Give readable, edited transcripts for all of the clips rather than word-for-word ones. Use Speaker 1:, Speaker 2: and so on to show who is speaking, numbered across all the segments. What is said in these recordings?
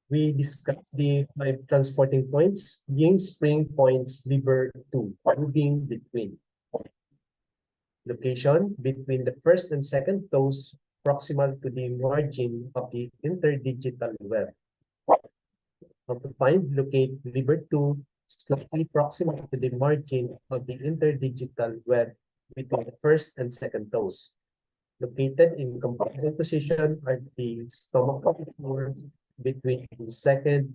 Speaker 1: we discussed the 5 transporting points. Ying-Spring points liver 2, moving between. Location between the first and second toes, proximal to the margin of the interdigital web. How to find, locate liver 2 slightly proximal to the margin of the interdigital web between the first and second toes. Located in comparable position are the stomach floor between the second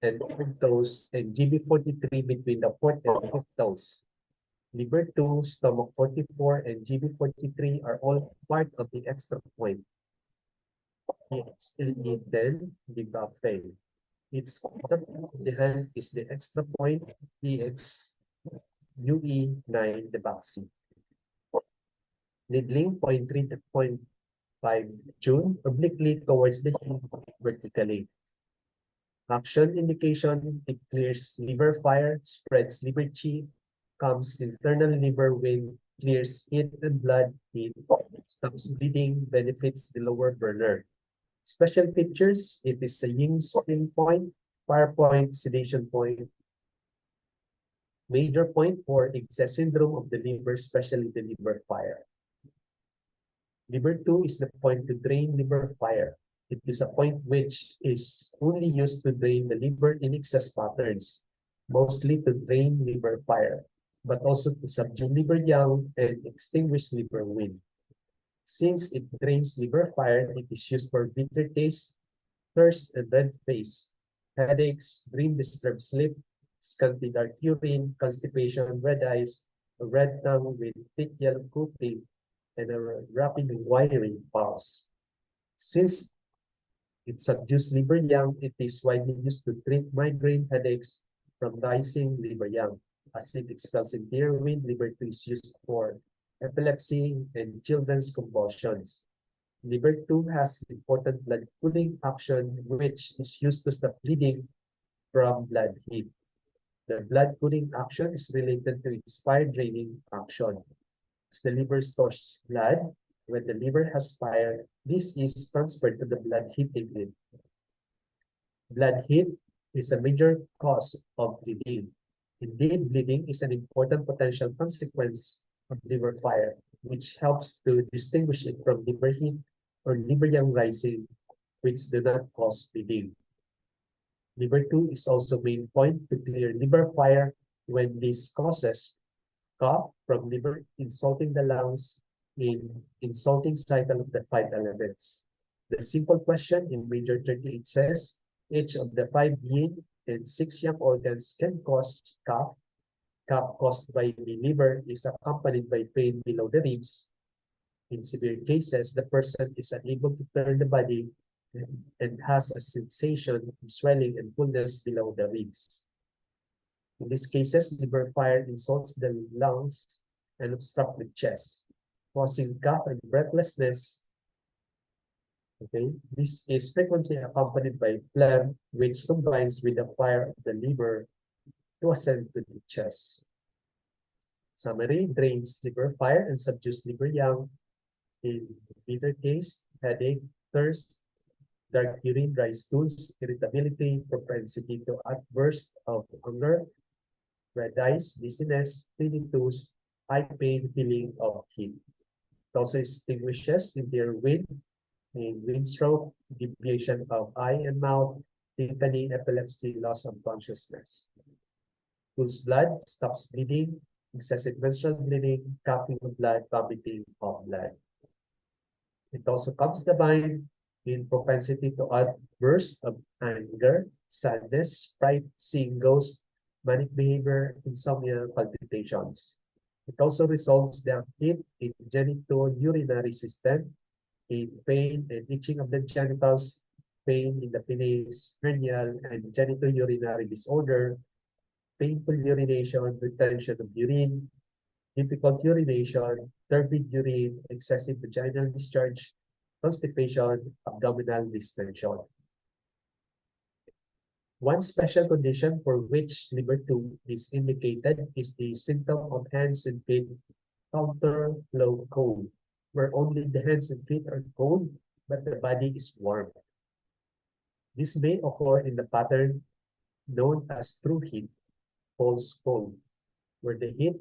Speaker 1: and third toes and GB43 between the fourth and fifth toes. Liver 2, stomach 44, and GB43 are all part of the extra point. EX10, the buffet. Its other part of the hand is the extra point, EX UE9, the baxi. Needling 0.3 to 0.5 June, obliquely towards the heel, vertically. Action indication, it clears liver fire, spreads liver chi, comes internal liver wind, clears heat and blood, heat, stops bleeding, benefits the lower burner. Special features, it is a Ying-Spring point, fire point, sedation point, major point for excess syndrome of the liver, especially the liver fire. Liver 2 is the point to drain liver fire. It is a point which is only used to drain the liver in excess patterns, mostly to drain liver fire, but also to subdue liver yang and extinguish liver wind. Since it drains liver fire, it is used for bitter taste, thirst, and red face, headaches, dream-disturbed sleep, scanty dark urine, constipation, red eyes, a red tongue with thick yellow coating, and a rapid wiring pulse. Since it subdues liver yang, it is widely used to treat migraine headaches from rising liver yang. As it expels interior wind, liver 2 is used for epilepsy and children's convulsions. Liver 2 has important blood cooling action, which is used to stop bleeding from blood heat. The blood cooling action is related to its fire draining action. As the liver stores blood, when the liver has fire, this is transferred to the blood heating grid. Blood heat is a major cause of bleeding. Indeed, bleeding is an important potential consequence of liver fire, which helps to distinguish it from liver heat or liver yang rising, which do not cause bleeding. Liver 2 is also main point to clear liver fire when this causes cough from liver insulting the lungs in insulting cycle of the 5 elements. The simple question in major 38 says, each of the 5 yin and 6 yang organs can cause cough. Cough caused by the liver is accompanied by pain below the ribs. In severe cases, the person is unable to turn the body and has a sensation of swelling and fullness below the ribs. In these cases, liver fire insults the lungs and obstructs the chest, causing cough and breathlessness. Okay, this is frequently accompanied by phlegm, which combines with the fire of the liver to ascend to the chest. Summary, drains liver fire and subdues liver yang in bitter taste, headache, thirst, dark urine, dry stools, irritability, propensity to outburst of hunger, red eyes, dizziness, tinnitus, eye pain, feeling of heat. It also extinguishes interior wind, in windstroke, deviation of eye and mouth, tympany, epilepsy, loss of consciousness. Cools blood, stops bleeding, excessive menstrual bleeding, coughing of blood, vomiting of blood. It also calms the mind in propensity to outbursts of anger, sadness, fright, seeing ghosts, manic behavior, insomnia, palpitations. It also resolves the heat in genitourinary system, in pain and itching of the genitals, pain in the penis, hernial and genitourinary disorder, painful urination, retention of urine, difficult urination, turbid urine, excessive vaginal discharge, constipation, abdominal distension. One special condition for which liver 2 is indicated is the symptom of hands and feet counterflow cold, where only the hands and feet are cold, but the body is warm. This may occur in the pattern known as true heat, pulse cold, where the heat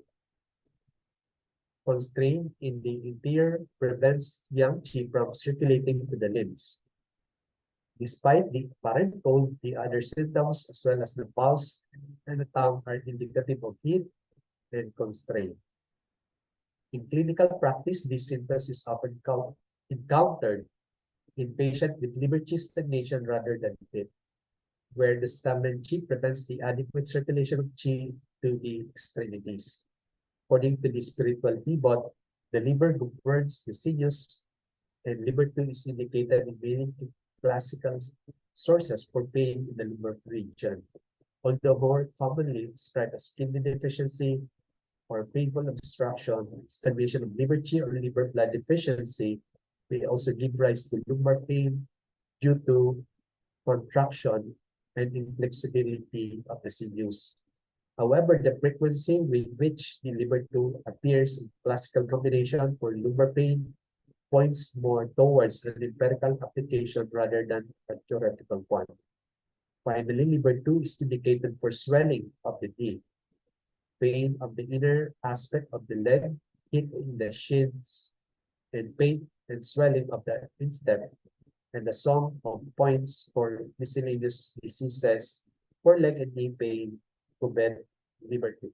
Speaker 1: constraint in the interior prevents yang qi from circulating to the limbs. Despite the apparent cold, the other symptoms, as well as the pulse and the tongue, are indicative of heat and constraint. In clinical practice, this symptoms is often encountered in patients with liver qi stagnation rather than heat, where the stagnant qi prevents the adequate circulation of qi to the extremities. According to the spiritual pivot, the liver governs the sinews, and liver 2 is indicated in many classical sources for pain in the liver region. Although more commonly described as kidney deficiency or painful obstruction, stagnation of liver qi or liver blood deficiency may also give rise to lumbar pain due to contraction and inflexibility of the sinews. However, the frequency with which the liver 2 appears in classical combination for lumbar pain points more towards an empirical application rather than a theoretical one. Finally, liver 2 is indicated for swelling of the knee, pain of the inner aspect of the leg, heat in the shins, and pain and swelling of the instep, and the sum of points for miscellaneous diseases for leg and knee pain to bed liver 2.